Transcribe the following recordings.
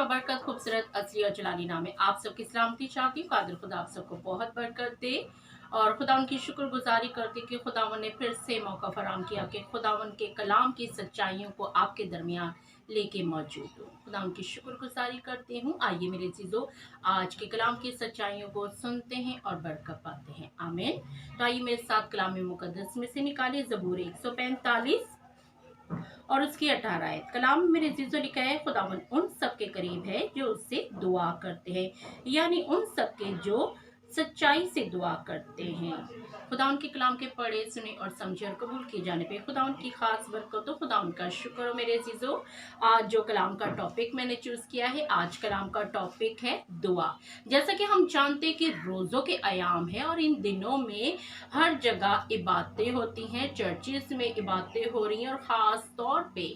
बबरकत खूबसूरत असली और जलाली नाम है। आप सबकी सलामती चाहती हूँ। कादिर खुदा आप सबको बहुत बरकत दे और खुदा उनकी शुक्रगुजारी करती कि खुदावन ने फिर से मौका फराम किया कि खुदावन के कलाम की सच्चाइयों को आपके दरमियान लेके मौजूद हूँ। खुदा उनकी शुक्रगुजारी करती हूँ। आइए मेरे चीज़ों, आज के कलाम की सच्चाइयों को सुनते हैं और बरकत पाते हैं। आमीन। तो आइए मेरे साथ कलाम मुकद्दस में से निकालिए ज़बूर 145 और उसकी 18 आयत। कलाम में मेरे अजीजों लिखा है, खुदावन उन सब के करीब है जो उससे दुआ करते हैं, यानी उन सब के जो सच्चाई से दुआ करते हैं। खुदा उनके कलाम के पढ़े सुने और समझे और कबूल किए जाने पे खुदा उनकी खास बरकत हो। खुदा उनका शुक्र हो। मेरे अजीजों, आज जो कलाम का टॉपिक मैंने चूज किया है, आज कलाम का टॉपिक है दुआ। जैसा कि हम जानते हैं कि रोज़ों के अयाम है और इन दिनों में हर जगह इबादतें होती हैं, चर्चिस में इबादतें हो रही हैं और ख़ास तौर पे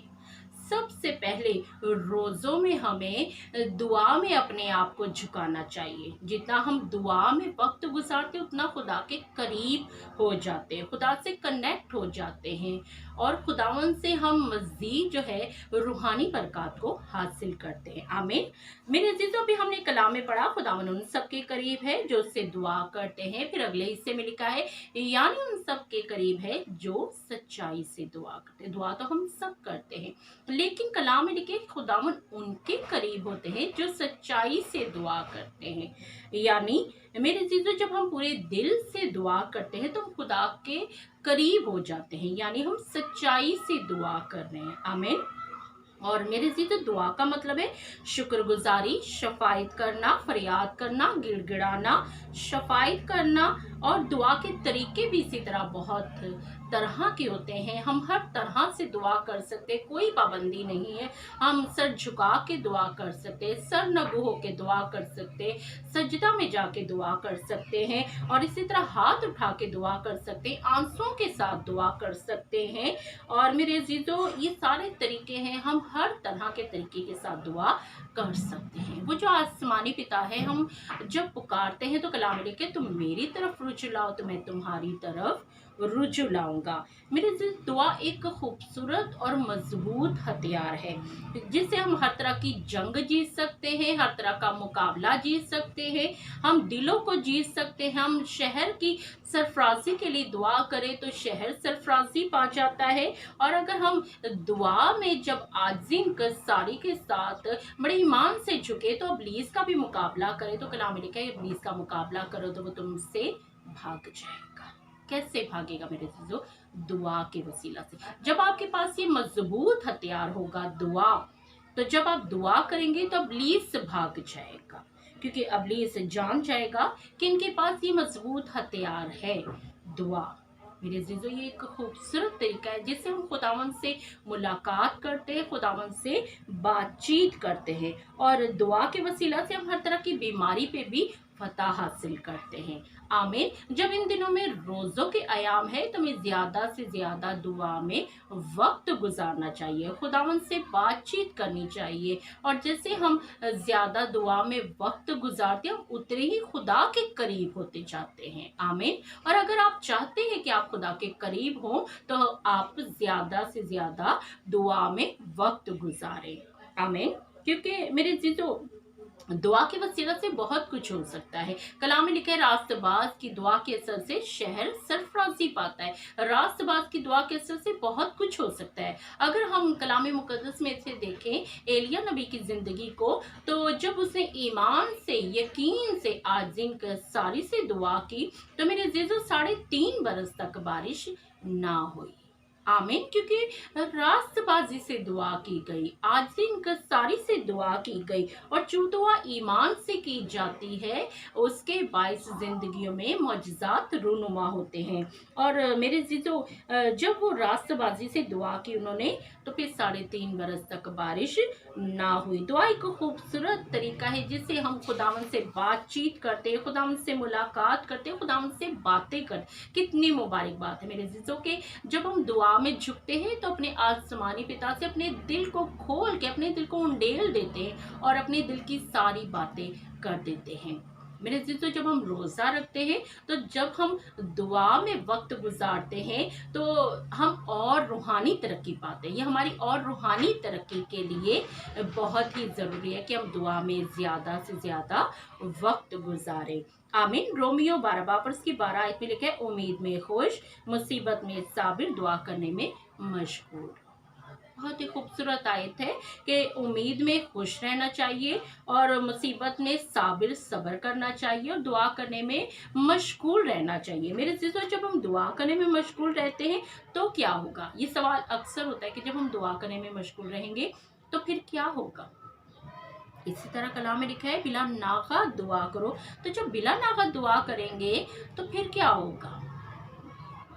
सबसे पहले रोज़ों में हमें दुआ में अपने आप को झुकाना चाहिए। जितना हम दुआ में वक्त गुजारते हैं उतना खुदा के करीब हो जाते हैं, खुदा से कनेक्ट हो जाते हैं और खुदावन से हम मज़ीद जो है रूहानी बरकत को हासिल करते हैं। आमीन। मेरे अजीजों, भी हमने कलाम में पढ़ा, खुदावन उन सब के करीब है जो उससे दुआ करते हैं। फिर अगले हिस्से में लिखा है, यानी उन सब के करीब है जो सच्चाई से दुआ करते हैं। दुआ तो हम सब करते हैं, लेकिन कलाम में लिखे खुदावन उनके करीब होते हैं जो सच्चाई से दुआ करते हैं। यानी मेरे चीज़ों, जब हम पूरे दिल से दुआ करते हैं तो हम खुदा के करीब हो जाते हैं, यानी हम सच्चाई से दुआ कर रहे हैं। आमीन। और मेरे चीज़ों, दुआ का मतलब है शुक्रगुजारी, शफायत करना, फरियाद करना, गिड़गिड़ाना, शफायत करना। और दुआ के तरीके भी इसी तरह बहुत तरह के होते हैं। हम हर तरह से दुआ कर सकते हैं, कोई पाबंदी नहीं है। हम सर झुका के दुआ कर सकते हैं, सर नगू हो के दुआ कर सकते हैं, सजदा में जाके दुआ कर सकते हैं और इसी तरह हाथ उठा के दुआ कर सकते हैं, आंसुओं के साथ दुआ कर सकते हैं। और मेरे अजीजों, ये सारे तरीके हैं, हम हर तरह के तरीके के साथ दुआ कर सकते हैं। वो जो आसमानी पिता है, हम जब पुकारते हैं तो कलाम लिखे, तुम मेरी तरफ रुजू लाओ तो मैं तुम्हारी तरफ रुजू लाऊंगा। मेरे दुआ एक खूबसूरत और मजबूत हथियार है जिससे हम हर तरह की जंग जीत सकते हैं, हर तरह का मुकाबला जीत सकते हैं, हम दिलों को जीत सकते हैं। हम शहर की सरफराजी के लिए दुआ करें तो शहर सरफराजी पा जाता है। और अगर हम दुआ में जब आजिम सारी के साथ बड़े ईमान से झुके तो इब्लीस का भी मुकाबला करें तो कलाम में लिखा है, इब्लीस का मुकाबला करो तो वो तुमसे भाग जाएगा। कैसे भागेगा मेरे चीजों? दुआ के वसीला से। जब आपके पास ये मजबूत हथियार होगा दुआ, तो जब आप दुआ करेंगे तो इब्लीस भाग जाएगा, क्योंकि इब्लीस जान जाएगा कि इनके पास ये मजबूत हथियार है दुआ। मेरे अजीजों, ये एक खूबसूरत तरीका है जिससे हम खुदावन से मुलाकात करते हैं, खुदावन से बातचीत करते हैं और दुआ के वसीला से हम हर तरह की बीमारी पे भी फतह हासिल करते हैं। आमीन। जब इन दिनों में रोज़ों के अयाम है तो हमें ज़्यादा से ज़्यादा दुआ में वक्त गुजारना चाहिए, खुदावन से बातचीत करनी चाहिए। और जैसे हम ज़्यादा दुआ में वक्त गुजारते हैं, हम उतने ही खुदा के करीब होते जाते हैं। आमीन। और अगर आप चाहते हैं कि आप खुदा के करीब हों तो आप ज़्यादा से ज़्यादा दुआ में वक्त गुजारें। आमीन। क्योंकि मेरे चीज़ों, दुआ के वसीला से बहुत कुछ हो सकता है। कलाम में लिखा है, रास्तबाज की दुआ के असर से शहर सरफराजी पाता है। रास्तबाज की दुआ के असर से बहुत कुछ हो सकता है। अगर हम कलाम मुकद्दस में से देखें एलिया नबी की जिंदगी को, तो जब उसने ईमान से, यकीन से, आजिम सारी से दुआ की तो मेरे अजीजों 3.5 बरस तक बारिश ना हुई। आमीन। क्योंकि रास्तबाजी से दुआ की गई, आजिम सारी से दुआ की गई और जो दुआ ईमान से की जाती है उसके बाइस जिंदगियों में मौजज़ात रूनुमा होते हैं। और मेरे जीजो, जब वो रास्तबाजी से दुआ की उन्होंने तो फिर 3.5 बरस तक बारिश ना हुई। दुआ एक खूबसूरत तरीका है जिससे हम खुदावन से बातचीत करते हैं, खुदावन से मुलाकात करते हैं, खुदावन से बातें करते। कितनी मुबारक बात है मेरे जीजों के जब हम दुआ में झुकते हैं तो अपने आसमानी पिता से अपने दिल को खोल के, अपने दिल को उंडेल देते हैं और अपने दिल की सारी बातें कर देते हैं। मेरे अज़ीज़ों, जब हम रोज़ा रखते हैं तो जब हम दुआ में वक्त गुजारते हैं तो हम और रूहानी तरक्की पाते हैं। ये हमारी और रूहानी तरक्की के लिए बहुत ही ज़रूरी है कि हम दुआ में ज़्यादा से ज़्यादा वक्त गुजारें। आमीन। रोमियो 12 बाब और उसकी 12 आयत में लिखा है, उम्मीद में खुश, मुसीबत में साबिर, दुआ करने में मशगूल। बहुत ही खूबसूरत आयत है कि उम्मीद में खुश रहना चाहिए और मुसीबत में साबिर सब्र करना चाहिए और दुआ करने में मशगूल रहना चाहिए। मेरे अज़ीज़ों, जब हम दुआ करने में मशगूल रहते हैं तो क्या होगा? ये सवाल अक्सर होता है कि जब हम दुआ करने में मशगूल रहेंगे तो फिर क्या होगा? इसी तरह कलाम में लिखा है, बिला नागा दुआ करो। तो जब बिला नागा दुआ करेंगे तो फिर क्या होगा?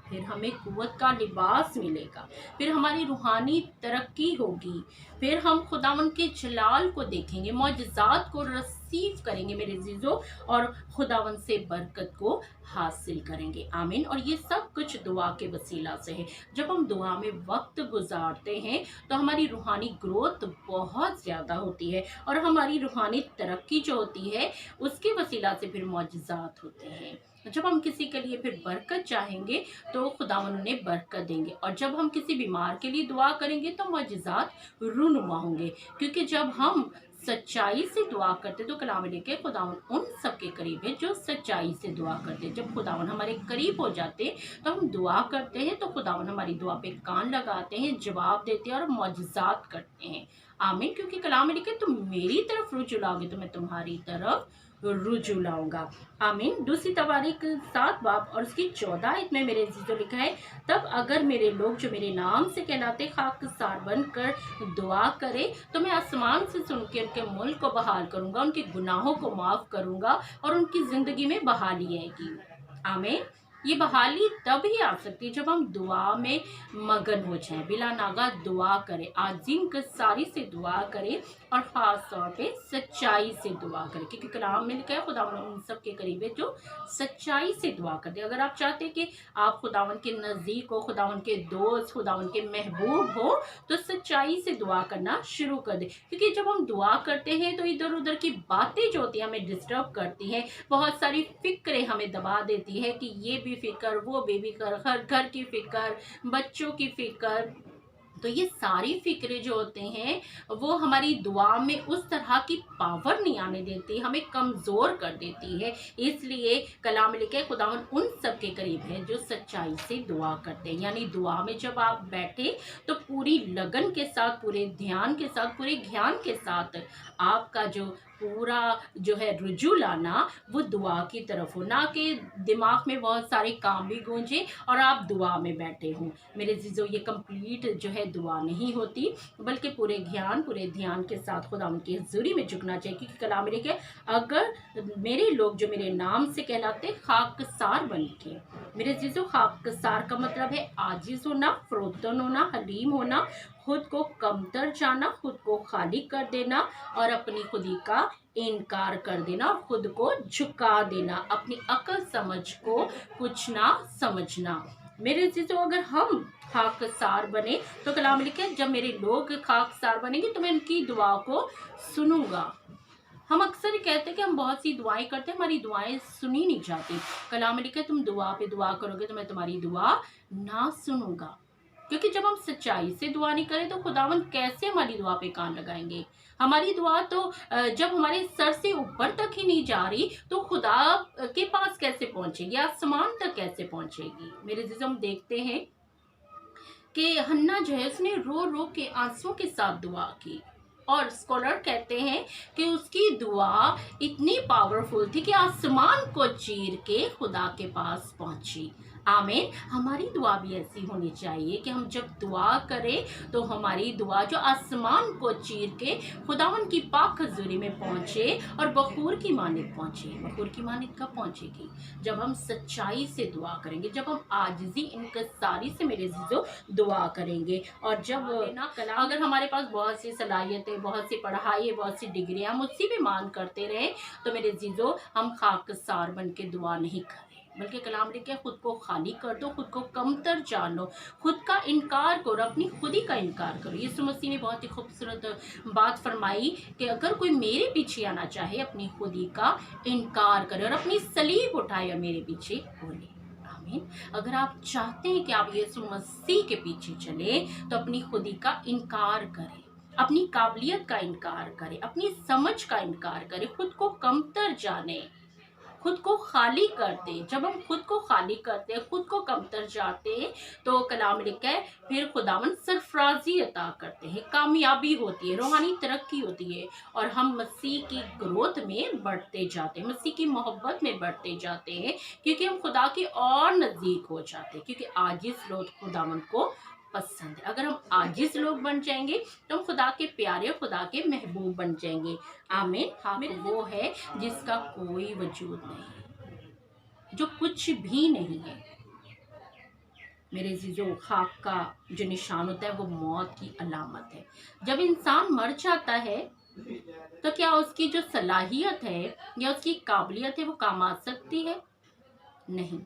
फिर हमें कुव्वत का लिबास मिलेगा, फिर हमारी रूहानी तरक्की होगी, फिर हम खुदावन के जलाल को देखेंगे, मौजज़ात को रिसीव करेंगे मेरे अज़ीज़ों, और खुदावन से बरकत को हासिल करेंगे। आमीन। और ये सब कुछ दुआ के वसीला से है। जब हम दुआ में वक्त गुजारते हैं तो हमारी रूहानी ग्रोथ बहुत ज़्यादा होती है और हमारी रूहानी तरक्की जो होती है उसके वसीला से फिर मौजज़ात होते हैं। जब हम किसी के लिए फिर बरकत चाहेंगे तो खुदावन उन्हें बरकत देंगे, और जब हम किसी बीमार के लिए दुआ करेंगे तो मौजज़ात रूनुमा होंगे। क्योंकि जब हम सच्चाई से दुआ करते तो कलाम लेके खुदावन उन सब के करीब है जो सच्चाई से दुआ करते। जब खुदावन हमारे करीब हो जाते तो हम दुआ करते हैं तो खुदावन हमारी दुआ पे कान लगाते हैं, जवाब देते हैं और मौजज़ात करते हैं। आमीन। क्योंकि कलाम में लिखे, तुम मेरी तरफ रुजू लाओगे तो मैं तुम्हारी तरफ रुजू लाऊंगा। आमीन। दूसरी तवारीख 7 बाब और उसकी 14 आयत में मेरे अज़ीज़ों लिखा है, तब अगर मेरे लोग जो मेरे नाम से कहलाते खाकसार बनकर दुआ करे तो मैं आसमान से सुन के उनके मुल्क को बहाल करूंगा, उनके गुनाहों को माफ़ करूंगा और उनकी ज़िंदगी में बहाली आएगी। आमीन। ये बहाली तब ही आ सकती है जब हम दुआ में मगन हो जाएं, बिला नागा दुआ करें, आज़ीम कसारी से दुआ करें और ख़ास तौर पे सच्चाई से दुआ करें। क्योंकि कलाम में लिखा है, खुदावन उन सब के करीब है जो सच्चाई से दुआ करते हैं। अगर आप चाहते हैं कि आप खुदावन के नज़दीक हो, खुदावन के दोस्त, खुदावन के महबूब हो, तो सच्चाई से दुआ करना शुरू कर दें। क्योंकि जब हम दुआ करते हैं तो इधर उधर की बातें जो होती हैं हमें डिस्टर्ब करती हैं, बहुत सारी फ़िक्रें हमें दबा देती है कि ये भी फ़िक्र, वो भी फ़िक्र, हर घर की फ़िक्र, बच्चों की फ़िक्र। तो ये सारी फ़िक्रें जो होते हैं वो हमारी दुआ में उस तरह की पावर नहीं आने देती, हमें कमज़ोर कर देती है। इसलिए कलाम में लिखा है, खुदावन उन सब के करीब है जो सच्चाई से दुआ करते हैं। यानी दुआ में जब आप बैठे तो पूरी लगन के साथ, पूरे ध्यान के साथ, पूरे ज्ञान के साथ आपका जो पूरा जो है रुजू लाना वो दुआ की तरफ हो, ना कि दिमाग में बहुत सारे काम भी गूंजे और आप दुआ में बैठे हों। मेरे अज़ीज़ों, ये कंप्लीट जो है दुआ नहीं होती, बल्कि पूरे ज्ञान, पूरे ध्यान के साथ खुदा उनकी हज़ूरी में झुकना चाहिए। क्योंकि कलाम में लिखा है, अगर मेरे लोग जो मेरे नाम से कहलाते खाकसार बन के। मेरे अज़ीज़ों, खाकसार का मतलब है आजिज़ होना, फ़रोतन होना, हलीम होना, खुद को कमतर जाना, खुद को खाली कर देना और अपनी खुदी का इनकार कर देना और खुद को झुका देना, अपनी अकल समझ को कुछ ना समझना। मेरे अज़ीज़ों, अगर हम खाकसार बने तो कलाम में लिखा है, जब मेरे लोग खाकसार बनेंगे तो मैं उनकी दुआ को सुनूंगा। हम अक्सर ये कहते हैं कि हम बहुत सी दुआएं करते हैं, हमारी दुआएं सुनी नहीं जाती। कलाम में लिखा है, तुम दुआ पे दुआ करोगे तो मैं तुम्हारी दुआ ना सुनूंगा। क्योंकि जब हम सच्चाई से दुआ नहीं करें तो खुदावन कैसे हमारी दुआ पे कान लगाएंगे? हमारी दुआ तो जब हमारे सर से ऊपर तक ही नहीं जा रही तो खुदा के पास कैसे पहुंचेगी, आसमान तक कैसे पहुंचेगी? मेरे जिसम हम देखते हैं कि हन्ना जो है उसने रो रो के आंसुओं के साथ दुआ की, और स्कॉलर कहते हैं कि उसकी दुआ इतनी पावरफुल थी कि आसमान को चीर के खुदा के पास पहुंची। आमीन। हमारी दुआ भी ऐसी होनी चाहिए कि हम जब दुआ करें तो हमारी दुआ जो आसमान को चीर के खुदावन की पाक हज़ूरी में पहुंचे और बखूर की मानित पहुंचे। बखूर की मानित कब पहुंचेगी? जब हम सच्चाई से दुआ करेंगे, जब हम आजिज़ी इनकसारी से मेरे अज़ीज़ों दुआ करेंगे। और जब ना अगर हमारे पास बहुत सी सलाहियतें, बहुत सी पढ़ाई है, बहुत सी डिग्रियाँ, हम उससे भी मान करते रहे तो मेरे अज़ीज़ों हम खाकसार बन के दुआ नहीं करें। बल्कि कलाम लिखा है खुद को खाली कर दो, खुद को कमतर जान लो, खुद का इनकार करो, अपनी खुद ही का इनकार करो। यीशु मसीह ने बहुत ही खूबसूरत बात फरमाई कि अगर कोई मेरे पीछे आना चाहे अपनी खुद ही का इनकार करे और अपनी सलीब उठाए और मेरे पीछे बोले। आमीन। अगर आप चाहते हैं कि आप यीशु मसीह के पीछे चले तो अपनी खुद ही का इनकार करें, अपनी काबिलियत का इनकार करें, अपनी समझ का इनकार करें, खुद को कमतर जाने, खुद को खाली करते। जब हम खुद को खाली करते हैं, खुद को कमतर जाते हैं, तो कलाम लिखा है फिर खुदावन सरफराजी अता करते हैं, कामयाबी होती है, रूहानी तरक्की होती है और हम मसीह की ग्रोथ में बढ़ते जाते हैं, मसीह की मोहब्बत में बढ़ते जाते हैं, क्योंकि हम खुदा के और नज़दीक हो जाते हैं, क्योंकि आजिज़ लोग खुदावन को पसंद है। अगर हम आजिज़ लोग बन जाएंगे तो हम खुदा के प्यारे, खुदा के महबूब बन जाएंगे। आमीन। हाँ, वो है जिसका कोई वजूद नहीं, जो कुछ भी नहीं है। मेरे अज़ीज़ों, खाक का जो निशान होता है वो मौत की अलामत है। जब इंसान मर जाता है तो क्या उसकी जो सलाहियत है या उसकी काबिलियत है वो काम आ सकती है? नहीं।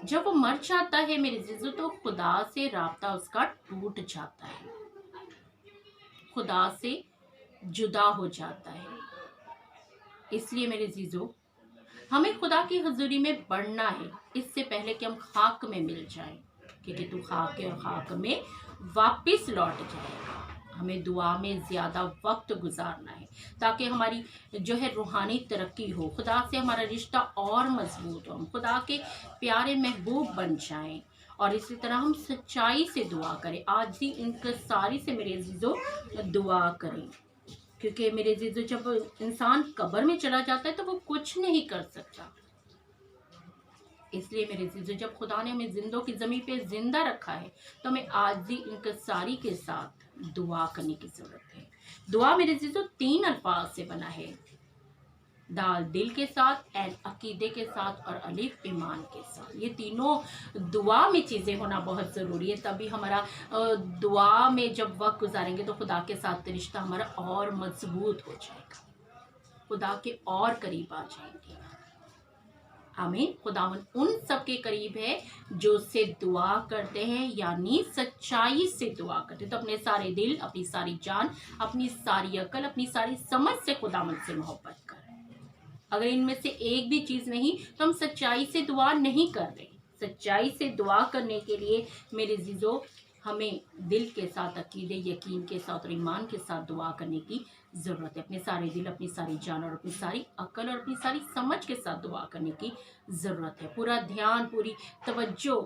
जब वो मर जाता है मेरे अज़ीज़ों तो खुदा से राब्ता उसका टूट जाता है, खुदा से जुदा हो जाता है। इसलिए मेरे अज़ीज़ों, हमें खुदा की हजूरी में बढ़ना है इससे पहले कि हम खाक में मिल जाएं, क्योंकि तू खाक है और खाक में वापस लौट जाएगा। हमें दुआ में ज़्यादा वक्त गुजारना है ताकि हमारी जो है रूहानी तरक्की हो, खुदा से हमारा रिश्ता और मजबूत हो, हम खुदा के प्यारे महबूब बन जाएं और इसी तरह हम सच्चाई से दुआ करें। आज ही इंकसारी से मेरे अज़ीज़ों दुआ करें, क्योंकि मेरे अज़ीज़ों जब इंसान कब्र में चला जाता है तो वो कुछ नहीं कर सकता। इसलिए मेरे अज़ीज़ों जब खुदा ने हमें जिंदों की ज़मीन पे जिंदा रखा है तो हमें आज ही इंकसारी के साथ दुआ करने की ज़रूरत है। दुआ मेरे अज़ीज़ों 3 अल्फाज से बना है, दाल दिल के साथ, एन अकीदे के साथ और अलिफ ईमान के साथ। ये तीनों दुआ में चीज़ें होना बहुत ज़रूरी है, तभी हमारा दुआ में जब वक्त गुजारेंगे तो खुदा के साथ रिश्ता हमारा और मजबूत हो जाएगा, खुदा के और करीब आ जाएंगे। आमीन। खुदावन उन सब के करीब है जो उससे दुआ करते हैं, यानी सच्चाई से दुआ करते हैं। तो अपने सारे दिल, अपनी सारी जान, अपनी सारी अकल, अपनी सारी समझ से खुदावन से मोहब्बत करें। अगर इनमें से एक भी चीज़ नहीं तो हम सच्चाई से दुआ नहीं कर रहे। सच्चाई से दुआ करने के लिए मेरे अज़ीज़ों हमें दिल के साथ, अकीदे, यकीन के साथ और ईमान के साथ दुआ करने की ज़रूरत है। अपने सारे दिल, अपनी सारी जान और अपनी सारी अकल और अपनी सारी समझ के साथ दुआ करने की ज़रूरत है। पूरा ध्यान, पूरी तवज्जो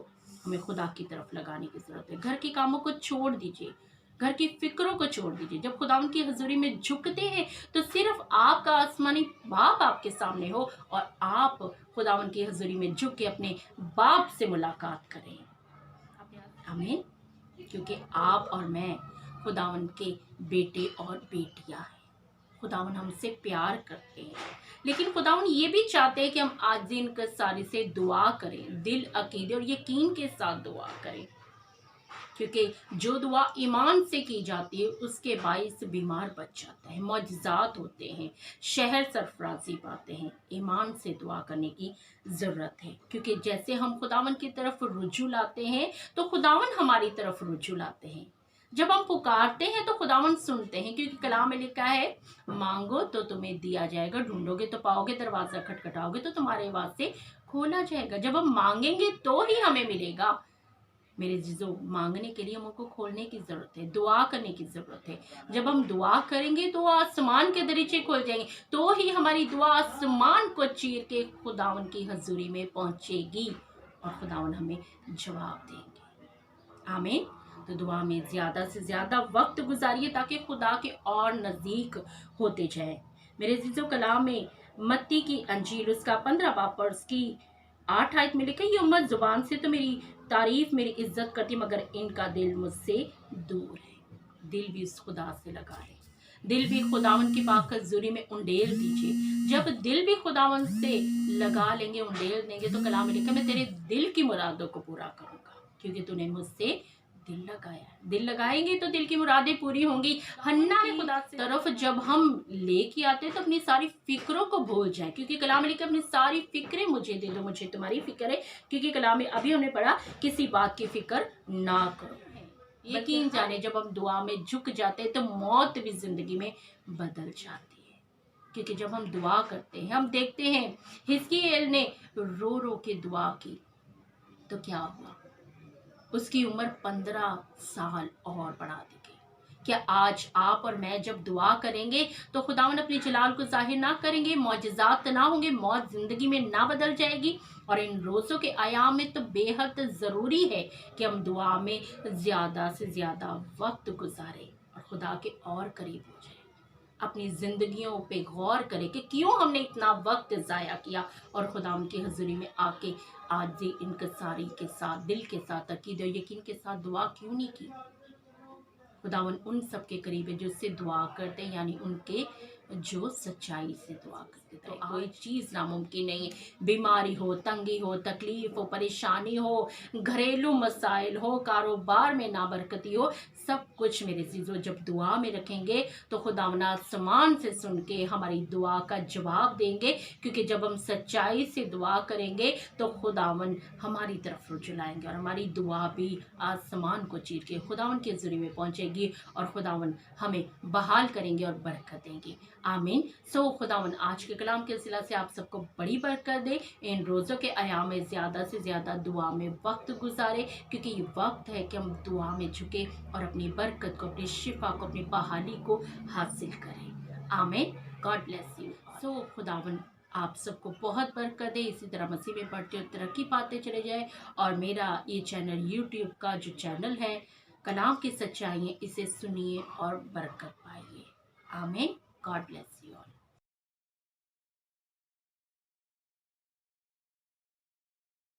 हमें खुदा की तरफ लगाने की ज़रूरत है। घर के कामों को छोड़ दीजिए, घर की फिक्रों को छोड़ दीजिए। जब खुदा उनकी हजूरी में झुकते हैं तो सिर्फ आपका आसमानी बाप आपके सामने हो और आप खुदा उनकी हजूरी में झुक के अपने बाप से मुलाकात करें। आमीन। क्योंकि आप और मैं खुदावन के बेटे और बेटियां हैं। खुदावन हमसे प्यार करते हैं, लेकिन खुदावन ये भी चाहते हैं कि हम आज दिन इंकसारी से दुआ करें, दिल, अकीदे और यकीन के साथ दुआ करें, क्योंकि जो दुआ ईमान से की जाती है उसके बाइस बीमार बच जाता है, मौजज़ात होते हैं, शहर सरफराजी पाते हैं। ईमान से दुआ करने की ज़रूरत है, क्योंकि जैसे हम खुदावन की तरफ रुजू लाते हैं तो खुदावन हमारी तरफ रुजू लाते हैं। जब हम पुकारते हैं तो खुदावन सुनते हैं, क्योंकि कलाम में लिखा है मांगो तो तुम्हें दिया जाएगा, ढूंढोगे तो पाओगे, दरवाज़ा खटखटाओगे तो तुम्हारे आवाज़ से खोला जाएगा। जब हम मांगेंगे तो ही हमें मिलेगा। मेरे अज़ीज़ों, मांगने के लिए हमको खोलने की ज़रूरत है, दुआ करने की ज़रूरत है। जब हम दुआ करेंगे तो आसमान के दरीचे खोल जाएंगे, तो ही हमारी दुआ आसमान को चीर के खुदावन की हजूरी में पहुंचेगी और खुदावन हमें जवाब देंगे। आमीन। तो दुआ में ज़्यादा से ज़्यादा वक्त गुजारिए ताकि खुदा के और नज़दीक होते जाए। मेरे अज़ीज़ों, कलाम में मत्ती की अंजील उसका 15 बाब और उसकी 8 आयत में लिखा, ये उम्मत जुबान से तो मेरी तारीफ, मेरी इज्जत करती, मगर इनका दिल मुझसे दूर है। दिल भी उस खुदा से लगा है, दिल भी खुदावन की पाक हजूरी में उंडेल दीजिए। जब दिल भी खुदावन से लगा लेंगे, उंडेल देंगे, तो कलाम में लिखा, मैं तेरे दिल की मुरादों को पूरा करूंगा, क्योंकि तूने मुझसे दिल लगाया है। दिल लगाएंगे तो दिल की मुरादें पूरी होंगी। हन्ना ने खुदा से तरफ जब हम लेके आते हैं तो अपनी सारी फिक्रों को भूल जाए, क्योंकि कलाम लिखा अपनी सारी फिक्रें मुझे दे दो, मुझे तुम्हारी फिक्र है, क्योंकि कलाम में अभी हमने पढ़ा किसी बात की फिक्र ना करो। यकीन जाने जब हम दुआ में झुक जाते हैं तो मौत भी जिंदगी में बदल जाती है, क्योंकि जब हम दुआ करते हैं, हम देखते हैं हिजकिय्याह ने रो रो के दुआ की तो क्या हुआ, उसकी उम्र 15 साल और बढ़ा दी गई। क्या आज आप और मैं जब दुआ करेंगे तो खुदावन अपने जलाल को जाहिर ना करेंगे, मौजज़ात ना होंगे, मौत जिंदगी में ना बदल जाएगी। और इन रोज़ों के आयाम में तो बेहद ज़रूरी है कि हम दुआ में ज़्यादा से ज़्यादा वक्त गुजारें और खुदा के और करीब हो जाए। अपनी ज़िंदगियों पे गौर करें कि क्यों हमने इतना वक्त ज़ाया किया, और खुदा उनकी हजूरी में आके आज इनकसारी के साथ, दिल के साथ, अकीदे और यकीन के साथ दुआ क्यों नहीं की। खुदावन उन सब के करीब है जो उससे दुआ करते हैं, यानी उनके जो सच्चाई से दुआ करते हैं। तो कोई चीज़ नामुमकिन नहीं है। बीमारी हो, तंगी हो, तकलीफ हो, परेशानी हो, घरेलू मसाइल हो, कारोबार में नाबरकती हो, सब कुछ मेरे चीज़ों जब दुआ में रखेंगे तो खुदावन आसमान से सुन के हमारी दुआ का जवाब देंगे, क्योंकि जब हम सच्चाई से दुआ करेंगे तो खुदावन हमारी तरफ रुझ लाएंगे और हमारी दुआ भी आसमान को चीर के खुदावन के ज़रिए में पहुँचेगी और खुदावन हमें बहाल करेंगे और बरकत देंगे। आमीन। सो खुदावन आज के कलाम के सिला से आप सबको बड़ी बरकत दे। इन रोज़ों के आयाम में ज़्यादा से ज़्यादा दुआ में वक्त गुजारे, क्योंकि ये वक्त है कि हम दुआ में झुके और अपनी बरकत को, अपनी शिफा को, अपनी बहाली को हासिल करें। आमीन। God bless you. सो खुदावन आप सबको बहुत बरकत दे। इसी तरह मसीह में बढ़ते और तरक्की पाते चले जाए। और मेरा ये चैनल यूट्यूब का जो चैनल है कलाम की सच्चाई, इसे सुनिए और बरकत पाइए। आमीन। God bless you all.